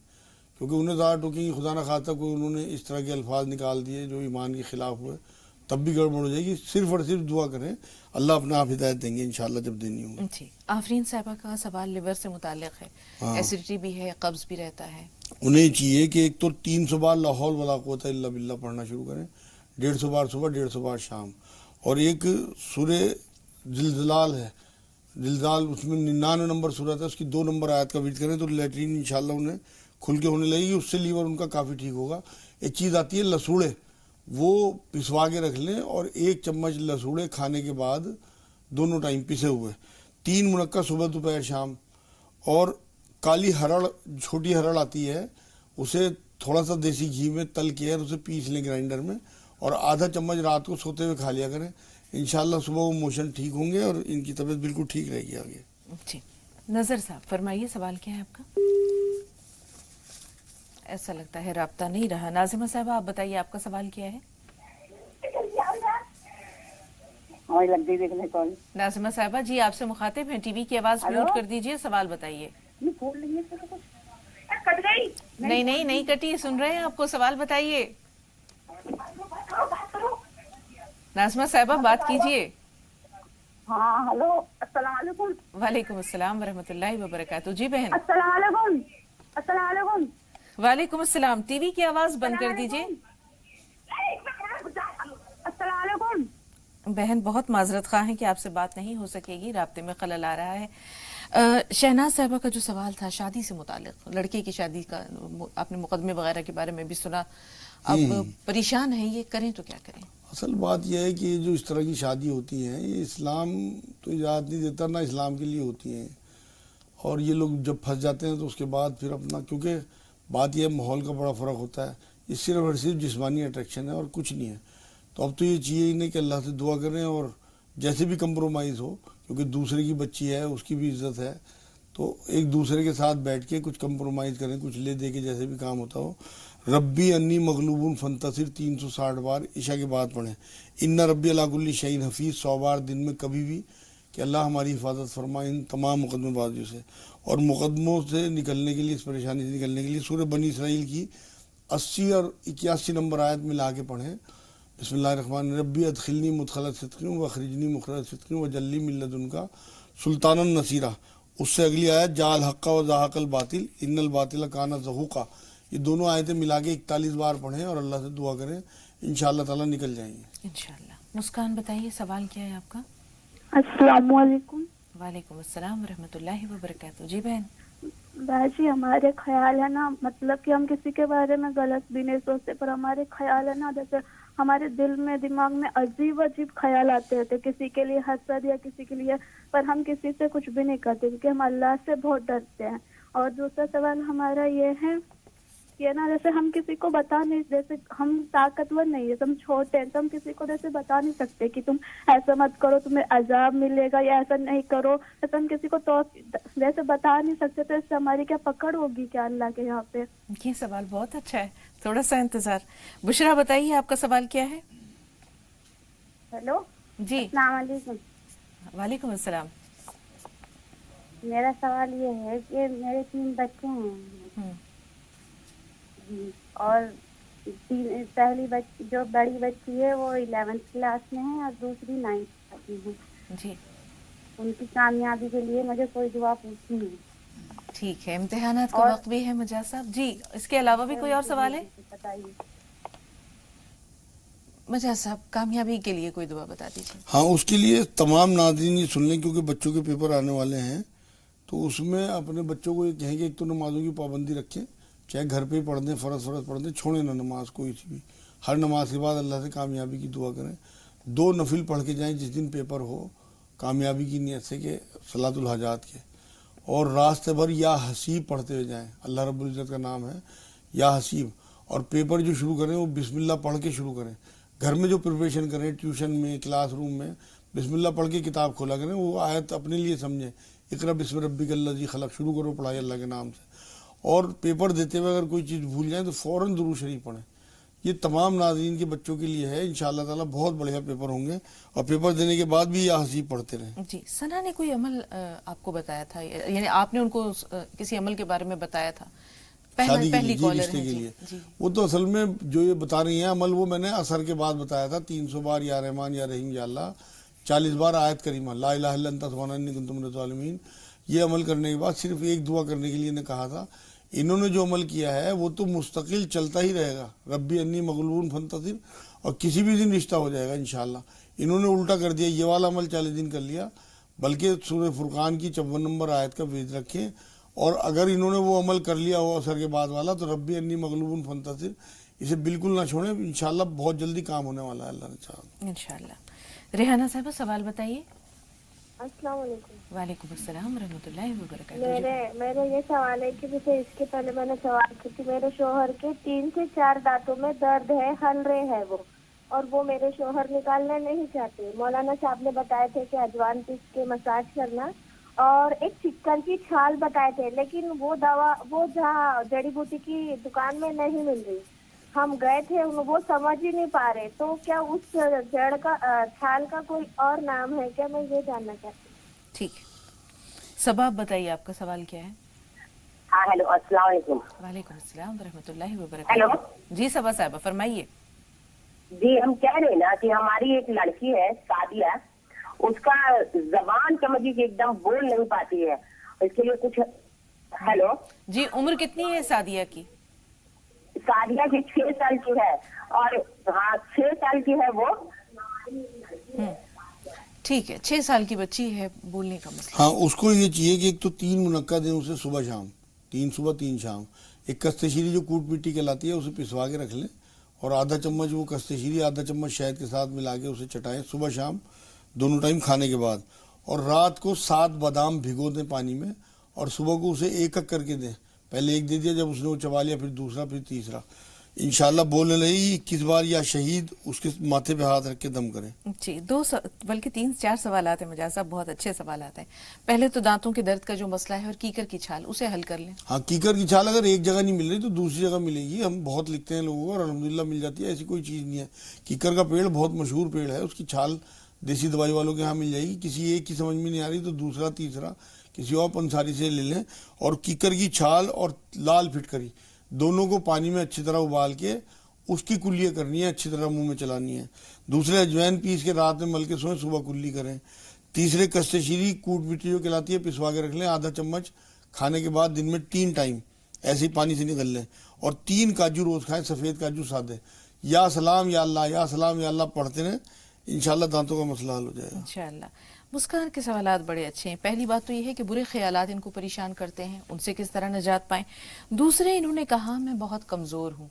کیونکہ انہیں زیادہ ٹوکیں گی خدا نہ خواستہ کوئی انہوں نے اس طرح کے الفاظ نکال دیے جو ایمان کے خلاف ہوئے, تب بھی گڑبڑ ہو جائے گی. صرف اور صرف دعا کریں, اللہ اپنا آپ ہدایت دیں گے انشاءاللہ جب دینی ہوگی. جی. آفرین صاحبہ کا سوال لیور سے متعلق ہے. ایسیڈیٹی بھی ہے, قبض بھی رہتا ہے. انہیں چاہیے کہ ایک تو 300 بار لا حول ولا قوت الا باللہ پڑھنا شروع کریں, 150 بار صبح 150 بار شام, اور ایک سورہ زلزلال ہے, زلزال اس میں 99 نمبر صورت ہے, اس کی 2 نمبر آیت کا ورد کریں تو لیٹرین انشاءاللہ انہیں کھل کے ہونے لگے گی, اس سے لیور ان کا کافی ٹھیک ہوگا. ایک چیز آتی ہے لسوڑے, وہ پسوا کے رکھ لیں, اور 1 چمچ لسوڑے کھانے کے بعد دونوں ٹائم پسے ہوئے 3 منقع صبح دوپہر شام. اور کالی ہرڑ, چھوٹی ہرڑ آتی ہے, اسے تھوڑا سا دیسی گھی میں تل کے اسے پیس لیں گرائنڈر میں, اور آدھا چمچ رات کو سوتے ہوئے کھا لیا کریں. انشاءاللہ صبح وہ موشن ٹھیک ہوں گے اور ان کی طبیعت بالکل ٹھیک رہے گی آگے. جی. نظر صاحب فرمائیے, سوال کیا ہے آپ کا؟ ایسا لگتا ہے رابطہ نہیں رہا. ناظمہ صاحبہ آپ بتائیے, آپ کا سوال کیا ہے؟ ناظمہ صاحبہ جی آپ سے مخاطب ہیں, ٹی وی کی آواز میوٹ کر دیجئے, سوال بتائیے. نہیں کٹی, سن رہے ہیں آپ کو, سوال بتائیے. ناظمہ صاحبہ بات کیجئے. ہاں ہلو, السلام علیکم. وعلیکم السلام ورحمۃ اللہ وبرکاتہ. جی بہن. السلام علیکم. السلام علیکم. وعلیکم السلام. ٹی وی کی آواز بند کر دیجئے. السلام علیکم. بہن بہت معذرت خواہ ہیں کہ آپ سے بات نہیں ہو سکے گی, رابطے میں خلل آ رہا ہے. شہناز صاحبہ کا جو سوال تھا شادی سے متعلق, لڑکے کی شادی کا, آپ نے مقدمے وغیرہ کے بارے میں بھی سنا, آپ پریشان ہیں, یہ کریں تو کیا کریں؟ اصل بات یہ ہے کہ جو اس طرح کی شادی ہوتی ہیں یہ اسلام تو اجازت نہیں دیتا, نہ اسلام کے لیے ہوتی ہیں, اور یہ لوگ جب پھنس جاتے ہیں تو اس کے بعد پھر اپنا, کیونکہ بات یہ ہے ماحول کا بڑا فرق ہوتا ہے, یہ صرف اور صرف جسمانی اٹریکشن ہے اور کچھ نہیں ہے. تو اب تو یہ چاہیے انہیں کہ اللہ سے دعا کریں, اور جیسے بھی کمپرومائز ہو, کیونکہ دوسرے کی بچی ہے, اس کی بھی عزت ہے, تو ایک دوسرے کے ساتھ بیٹھ کے کچھ کمپرومائز کریں, کچھ لے دے کے جیسے بھی کام ہوتا ہو. ربی انی مغلوب فانتصر 360 بار عشاء کے بعد پڑھیں. ان ربی علی کل شیء حفیظ 100 بار دن میں کبھی بھی, کہ اللہ ہماری حفاظت فرمائے ان تمام مقدمے بازیوں سے. اور مقدموں سے نکلنے کے لیے, اس پریشانی سے نکلنے کے لیے سورہ بنی اسرائیل کی 80 اور 81 نمبر آیت ملا کے پڑھیں. بسم اللہ الرحمن الرحیم. ربی ادخلنی مدخل صدق واخرجنی مخرج صدق وجعلنی من لدنک سلطانا نصیرا. اس سے اگلی آیت جا الحق و زہق الباطل ان الباطل کان زہوقا. یہ دونوں آیتیں ملا کے 41 بار پڑھیں اور اللہ سے دعا کریں, انشاءاللہ تعالیٰ نکل جائیں گے انشاءاللہ. مسکان بتائیے, سوال کیا ہے آپ کا؟ السلام علیکم. وعلیکم السلام ورحمۃ اللہ وبرکاتہ. جی بہن. باجی ہمارے خیال ہے نا, مطلب کہ ہم کسی کے بارے میں غلط بھی نہیں سوچتے, پر ہمارے خیال ہے نا, جیسے ہمارے دل میں دماغ میں عجیب عجیب خیال آتے رہتے، کسی کے لیے حسد یا کسی کے لیے، پر ہم کسی سے کچھ بھی نہیں کرتے کیونکہ ہم اللہ سے بہت ڈرتے ہیں. اور دوسرا سوال ہمارا یہ ہے کہ نا جیسے ہم کسی کو بتا نہیں، جیسے ہم طاقتور نہیں ہے، ہم چھوٹے ہیں تو ہم کسی کو جیسے بتا نہیں سکتے کہ تم ایسا مت کرو تمہیں عذاب ملے گا یا ایسا نہیں کرو، ایسا ہم کسی کو تو جیسے بتا نہیں سکتے، تو اس سے ہماری کیا پکڑ ہوگی کیا اللہ کے یہاں پہ؟ یہ سوال بہت اچھا ہے، تھوڑا سا انتظار. بشرا بتائیے آپ کا سوال کیا ہے؟ ہیلو جی السلام علیکم. وعلیکم السلام. میرا سوال یہ ہے کہ میرے 3 بچے ہیں ہم، اور پہلی جو بڑی بچی ہے وہ 11th کلاس میں ہے اور دوسری 9th کلاس میں ہے. جی ان کی کامیابی کے لیے مجھے کوئی دعا پوچھنی ہے. ٹھیک ہے، امتحانات کا وقت بھی ہے مجاز صاحب. جی اس کے علاوہ بھی کوئی اور سوال ہے؟ بتائیے. مجاز صاحب کامیابی کے لیے کوئی دعا بتا دیجیے. ہاں اس کے لیے تمام ناظرین یہ سن لیں کیونکہ بچوں کے پیپر آنے والے ہیں، تو اس میں اپنے بچوں کو یہ کہیں کہ ایک تو نمازوں کی پابندی رکھیں، چاہے گھر پہ ہی پڑھ دیں، فرض پڑھ دیں، چھوڑیں نہ نماز کوئی سی بھی. ہر نماز کے بعد اللہ سے کامیابی کی دعا کریں. 2 نفل پڑھ کے جائیں جس دن پیپر ہو کامیابی کی نیت سے کہ صلاۃ الحاجات کے، اور راستے بھر یا حسیب پڑھتے ہوئے جائیں. اللہ رب العزت کا نام ہے یا حسیب. اور پیپر جو شروع کریں وہ بسم اللہ پڑھ کے شروع کریں. گھر میں جو پریپریشن کریں، ٹیوشن میں، کلاس روم میں، بسم اللہ پڑھ کے کتاب کھولا کریں. وہ آیت اپنے لیے سمجھیں، اقرأ بسم ربک الذی خلق، شروع کرو پڑھائی اللہ کے نام سے. اور پیپر دیتے ہوئے اگر کوئی چیز بھول جائیں تو فوراً درود شریف پڑھیں. یہ تمام ناظرین کے بچوں کے لیے ہے. انشاءاللہ تعالیٰ بہت بڑھیا پیپر ہوں گے، اور پیپر دینے کے بعد بھی یا حسیب پڑھتے رہیں. جی ثنا نے کوئی عمل آپ کو بتایا تھا، یعنی آپ نے ان کو کسی عمل کے بارے میں بتایا تھا؟ شادی کے پہلی لیے، کالر رشتے ہیں. کے جی لیے. جی وہ تو اصل میں جو یہ بتا رہی ہیں عمل، وہ میں نے عصر کے بعد بتایا تھا. 300 بار یا رحمان یا رحیم یا اللہ، 40 بار آیت کریمہ لا الہ الا انت سبحانک انی کنت من الظالمین. یہ عمل کرنے کے بعد صرف ایک دعا کرنے کے لیے نے کہا تھا. انہوں نے جو عمل کیا ہے وہ تو مستقل چلتا ہی رہے گا. ربی انی مغلوب فانتصر، اور کسی بھی دن رشتہ ہو جائے گا انشاءاللہ. انہوں نے الٹا کر دیا، یہ والا عمل 40 دن کر لیا، بلکہ سورہ فرقان کی 54 نمبر آیت کا وید رکھیں. اور اگر انہوں نے وہ عمل کر لیا ہو عصر کے بعد والا تو ربی انی مغلوب فانتصر، اسے بالکل نہ چھوڑیں. انشاءاللہ بہت جلدی کام ہونے والا ہے اللہ نے چاہا. انشاءاللہ. ریحانہ صاحبہ سوال بتائیے. السلام علیکم. وعلیکم السلام ورحمۃ اللہ وبرکاتہ. میرا یہ سوال ہے کہ جیسے اس کے پہلے میں نے سوال کی کہ میرے شوہر کے 3 سے 4 دانتوں میں درد ہے، ہلرے ہے وہ، اور وہ میرے شوہر نکالنا نہیں چاہتے. مولانا صاحب نے بتائے تھے کہ اجوان پیس کے مساج کرنا، اور ایک چکر کی چھال بتائے تھے، لیکن وہ دوا وہ جہاں جڑی بوٹی کی دکان میں نہیں مل رہی. ہم گئے تھے، وہ سمجھ ہی نہیں پا رہے. تو کیا اس جڑ کا چھال کا کوئی اور نام ہے کیا؟ میں یہ جاننا چاہتی ہوں. ٹھیک ہے، صبا بتائیے آپ کا سوال کیا ہے؟ ہاں ہیلو السلام علیکم. وعلیکم السلام ورحمۃ اللہ ہیلو. وبرکاتہ. جی صبا صاحبہ فرمائیے. جی ہم کہہ رہے ہیں نا کہ ہماری ایک لڑکی ہے سعدیہ، اس کا زبان سمجھیے کہ ایک دم بول نہیں پاتی ہے. اس کے لیے کچھ. ہیلو جی عمر کتنی ہے سعدیہ کی؟ سعدیہ کی 6 سال کی ہے، اور ہاں 6 سال کی ہے وہ. ٹھیک ہے، 6 سال کی بچی ہے، بولنے کا مسئلہ. ہاں اس کو یہ چاہیے کہ ایک تو 3 منقع دیں اسے صبح شام، 3 صبح 3 شام. ایک کستہ شیری جو کوٹ پیٹی کہلاتی ہے اسے پسوا کے رکھ لیں، اور آدھا چمچ وہ کستہ شیری آدھا چمچ شہد کے ساتھ ملا کے اسے چٹائیں صبح شام دونوں ٹائم کھانے کے بعد. اور رات کو 7 بادام بھگو دیں پانی میں، اور صبح کو اسے ایک کر کے دیں. پہلے ایک دے دیا، جب اس نے وہ چبا لیا پھر دوسرا پھر تیسرا. انشاءاللہ بولنے لگی 21 بار یا شہید اس کے ماتھے پہ ہاتھ رکھ کے دم کریں. جی بلکہ 3-4 سوالات ہیں مجاز صاحب، بہت اچھے سوالات ہیں. پہلے تو دانتوں کے درد کا جو مسئلہ ہے اور کیکر کی چھال، اسے حل کر لیں. ہاں کیکر کی چھال اگر ایک جگہ نہیں مل رہی تو دوسری جگہ ملے گی. ہم بہت لکھتے ہیں لوگوں کو اور الحمدللہ مل جاتی ہے، ایسی کوئی چیز نہیں ہے. کیکر کا پیڑ بہت مشہور پیڑ ہے، اس کی چھال دیسی دوائی والوں کے ہاں مل جائے گی. کسی ایک کی سمجھ میں نہیں آ رہی تو دوسرا تیسرا کسی اور پنساری سے لے لیں. اور کیکر کی چھال اور لال پھٹکری دونوں کو پانی میں اچھی طرح ابال کے اس کی کلیاں کرنی ہے، اچھی طرح منہ میں چلانی ہے. دوسرے اجوین پیس کے رات میں مل کے سوئیں، صبح کلی کریں. تیسرے کستہ شیری کوٹ پیٹی جو کہلاتی ہے پسوا کے رکھ لیں، آدھا چمچ کھانے کے بعد دن میں 3 ٹائم ایسے ہی پانی سے نکل لیں. اور 3 کاجو روز کھائیں، سفید کاجو سادے. یا سلام یا اللہ، یا سلام یا اللہ پڑھتے رہیں، انشاءاللہ دانتوں کا مسئلہ حل ہو جائے گا. انشاءاللہ. مسکان کے سوالات بڑے اچھے ہیں. پہلی بات تو یہ ہے کہ برے خیالات ان کو پریشان کرتے ہیں، ان سے کس طرح نجات پائیں. دوسرے انہوں نے کہا میں بہت کمزور ہوں،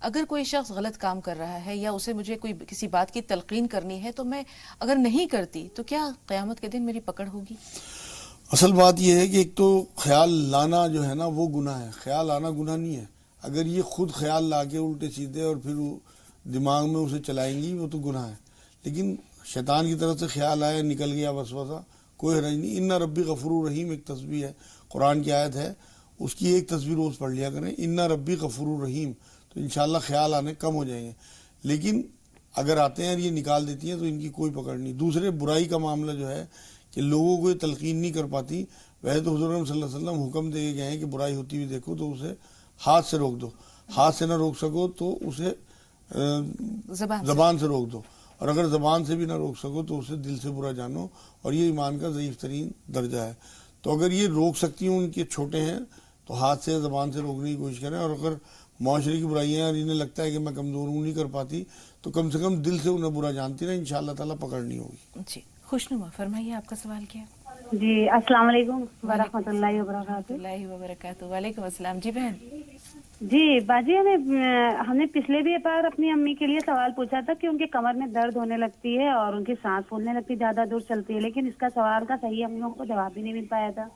اگر کوئی شخص غلط کام کر رہا ہے یا اسے مجھے کوئی کسی بات کی تلقین کرنی ہے تو میں اگر نہیں کرتی تو کیا قیامت کے دن میری پکڑ ہوگی؟ اصل بات یہ ہے کہ ایک تو خیال لانا جو ہے نا وہ گناہ ہے، خیال آنا گناہ نہیں ہے. اگر یہ خود خیال لا کے الٹے سیدھے اور پھر دماغ میں اسے چلائیں گی وہ تو گناہ ہے. لیکن شیطان کی طرف سے خیال آیا، نکل گیا وسوسہ، کوئی حرج نہیں. ان ربی غفور رحیم ایک تسبیح ہے، قرآن کی آیت ہے، اس کی ایک تسبیح روز پڑھ لیا کریں، ان ربی غفور رحیم، تو انشاءاللہ خیال آنے کم ہو جائیں گے. لیکن اگر آتے ہیں اور یہ نکال دیتی ہیں تو ان کی کوئی پکڑ نہیں. دوسرے برائی کا معاملہ جو ہے کہ لوگوں کو یہ تلقین نہیں کر پاتی. ویسے تو حضور صلی اللہ علیہ وسلم حکم دے گئے ہیں کہ برائی ہوتی ہوئی دیکھو تو اسے ہاتھ سے روک دو، ہاتھ سے نہ روک سکو تو اسے زبان سے روک دو، اور اگر زبان سے بھی نہ روک سکو تو اسے دل سے برا جانو، اور یہ ایمان کا ضعیف ترین درجہ ہے. تو اگر یہ روک سکتی ہوں، ان کے چھوٹے ہیں تو ہاتھ سے زبان سے روکنے کی کوشش کریں. اور اگر معاشرے کی برائیاں ہیں اور انہیں لگتا ہے کہ میں کمزور ہوں نہیں کر پاتی تو کم سے کم دل سے انہیں برا جانتی رہیں، انشاءاللہ تعالیٰ پکڑ نہیں ہوگی. جی خوشنما فرمائیے، آپ کا سوال کیا ہے؟ جی السلام علیکم ورحمۃ اللہ وبرکاتہ. اللہ وبرکاتہ. وعلیکم السلام. جی بہن. جی باجی، ہم نے پچھلے بھی بار اپنی امی کے لیے سوال پوچھا تھا کہ ان کے کمر میں درد ہونے لگتی ہے اور ان کی سانس پھولنے لگتی ہے، زیادہ دور چلتی ہے، لیکن اس کا سوال کا صحیح امیوں کو جواب بھی نہیں مل پایا تھا.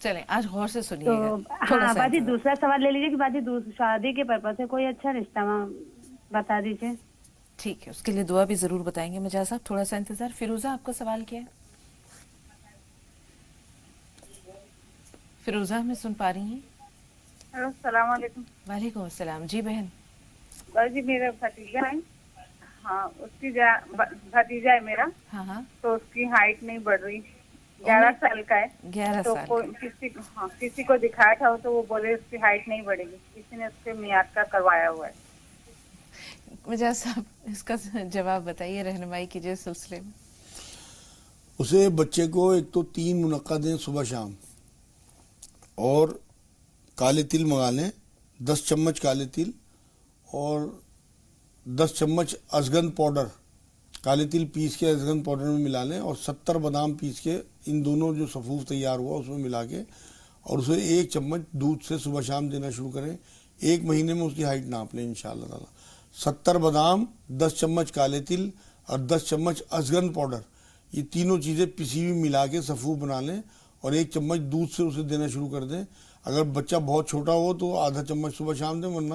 چلیں آج غور سے سنیے تو گا. ہاں باجی دوسرا سوال لے لیجیے کہ باجی شادی کے پرپز سے کوئی اچھا رشتہ بتا دیجیے. ٹھیک ہے، اس کے لیے دعا بھی ضرور بتائیں گے. مجاز صاحب تھوڑا سا انتظار. فیروزہ آپ کا سوال کیا ہے؟ فیروزہ ہمیں سن پا رہی ہیں؟ السلام علیکم. وعلیکم السلام. جی بہن. جی میرا بھتیجا ہے، ہاں اس کی بھتیجا ہے میرا، ہاں ہاں. تو اس کی ہائٹ نہیں بڑھ رہی، 11 سال کا ہے. 11 تو سال. کسی کو دکھایا تھا تو وہ بولے اس کی ہائٹ نہیں بڑھے گی، کسی نے اس کے میعاد کا کروایا ہوا ہے. مجاز صاحب اس کا جواب بتائیے، رہنمائی کیجیے اس سلسلے میں. اسے بچے کو ایک تو 3 منقع دیں صبح شام، اور کالے تل منگا لیں، 10 چمچ کالے تل اور 10 چمچ ازگند پاؤڈر، کالے تل پیس کے ازگند پاؤڈر میں ملا لیں، اور 70 بادام پیس کے ان دونوں جو صفوف تیار ہوا اس میں ملا کے، اور اسے 1 چمچ دودھ سے صبح شام دینا شروع کریں. 1 مہینے میں اس کی ہائٹ ناپ لیں انشاءاللہ تعالی. 70 بادام، 10 چمچ کالے تل اور 10 چمچ ازگند پاؤڈر، یہ تینوں چیزیں پسی ہوئی ملا کے صفوف بنا لیں، اور 1 چمچ دودھ سے اسے دینا شروع کر دیں. اگر بچہ بہت چھوٹا ہو تو آدھا چمچ صبح شام دیں، ورنہ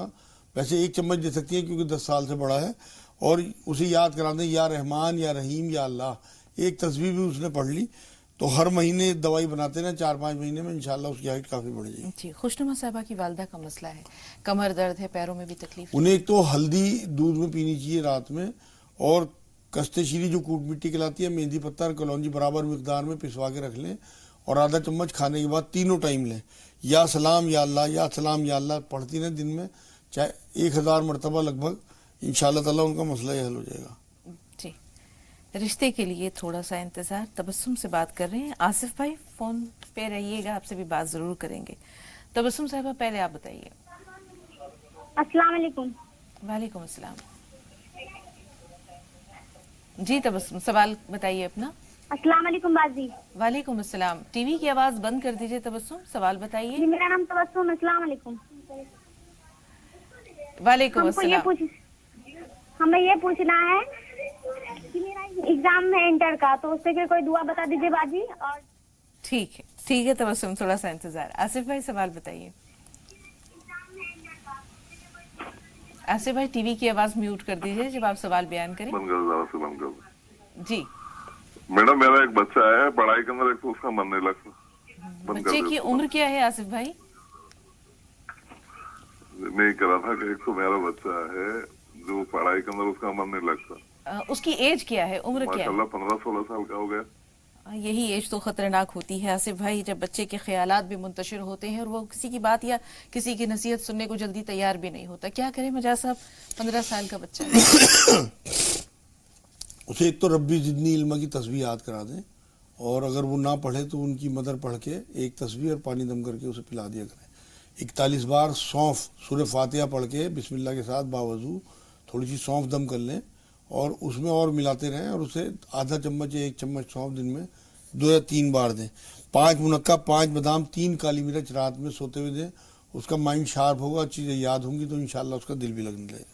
ویسے 1 چمچ دے سکتی ہیں کیونکہ 10 سال سے بڑا ہے. اور اسے یاد کرا دیں یا رحمان یا رحیم یا اللہ. ایک تسبیح بھی اس نے پڑھ لی تو ہر مہینے دوائی بناتے نا 4-5 مہینے میں انشاءاللہ اس کی ہائٹ کافی بڑھ جائے گی. جی خوشنما صاحبہ کی والدہ کا مسئلہ ہے، کمر درد ہے، پیروں میں بھی تکلیف. انہیں ایک تو ہلدی دودھ میں پینی چاہیے رات میں، اور کستے شیری جو کوٹ مٹی کہلاتی ہے، مہندی پتہ اور کلونجی برابر مقدار میں پسوا کے رکھ لیں، اور آدھا چمچ کھانے کے بعد تینوں ٹائم لیں. یا سلام یا اللہ، یا سلام یا اللہ پڑھتی رہیں دن میں چاہے 1000 مرتبہ لگ بھگ. انشاءاللہ تعالیٰ ان کا مسئلہ یہ حل ہو جائے گا. جی رشتے کے لیے تھوڑا سا انتظار. تبسم سے بات کر رہے ہیں. آصف بھائی فون پہ رہیے گا، آپ سے بھی بات ضرور کریں گے. تبسم صاحبہ پہلے آپ بتائیے. السلام علیکم. وعلیکم السلام. جی تبسم سوال بتائیے اپنا. السلام علیکم باجی. وعلیکم السلام. ٹی وی کی آواز بند کر دیجیے. تبسم سوال بتائیے. جی میرا نام تبسم. السلام علیکم. وعلیکم السلام. ہمیں یہ پوچھنا ہے کہ میرا ایگزام ہے انٹر کا، تو اس سے کوئی دعا بتا دیجیے باجی. اور ٹھیک ہے تبسم تھوڑا سا انتظار. آصف بھائی سوال بتائیے. آصف بھائی ٹی وی کی آواز میوٹ کر دیجیے جب آپ سوال بیان کریں. جی میڈم میرا ایک بچہ ہے، پڑھائی کے اندر ایک تو اس کا من نہیں لگتا. بچے کی عمر کیا ہے آصف بھائی؟ نہیں کر رہا تھا کہ ایک تو میرا بچہ ہے جو پڑھائی کے اندر اس کا من نہیں لگتا. اس کی ایج کیا ہے، عمر کیا ہے؟ ماشاءاللہ 15-16 سال کا ہو گیا. یہی ایج تو خطرناک ہوتی ہے آصف بھائی، جب بچے کے خیالات بھی منتشر ہوتے ہیں اور وہ کسی کی بات یا کسی کی نصیحت سننے کو جلدی تیار بھی نہیں ہوتا. کیا کریں مجاز صاحب، 15 سال کا بچہ ہے. اسے ایک تو ربی زدنی علم کی تسبیح یاد کرا دیں، اور اگر وہ نہ پڑھے تو ان کی مدر پڑھ کے ایک تسبیح اور پانی دم کر کے اسے پلا دیا کریں. 41 بار سونف سورہ فاتحہ پڑھ کے بسم اللہ کے ساتھ باوضو تھوڑی سی سونف دم کر لیں، اور اس میں اور ملاتے رہیں، اور اسے آدھا چمچ یا 1 چمچ سونف دن میں 2 یا 3 بار دیں. 5 منقع، 5 بادام، 3 کالی مرچ رات میں سوتے ہوئے دیں. اس کا مائنڈ شارپ ہوگا، چیزیں یاد ہوں گی تو انشاءاللہ اس کا دل بھی لگنے لگے گا.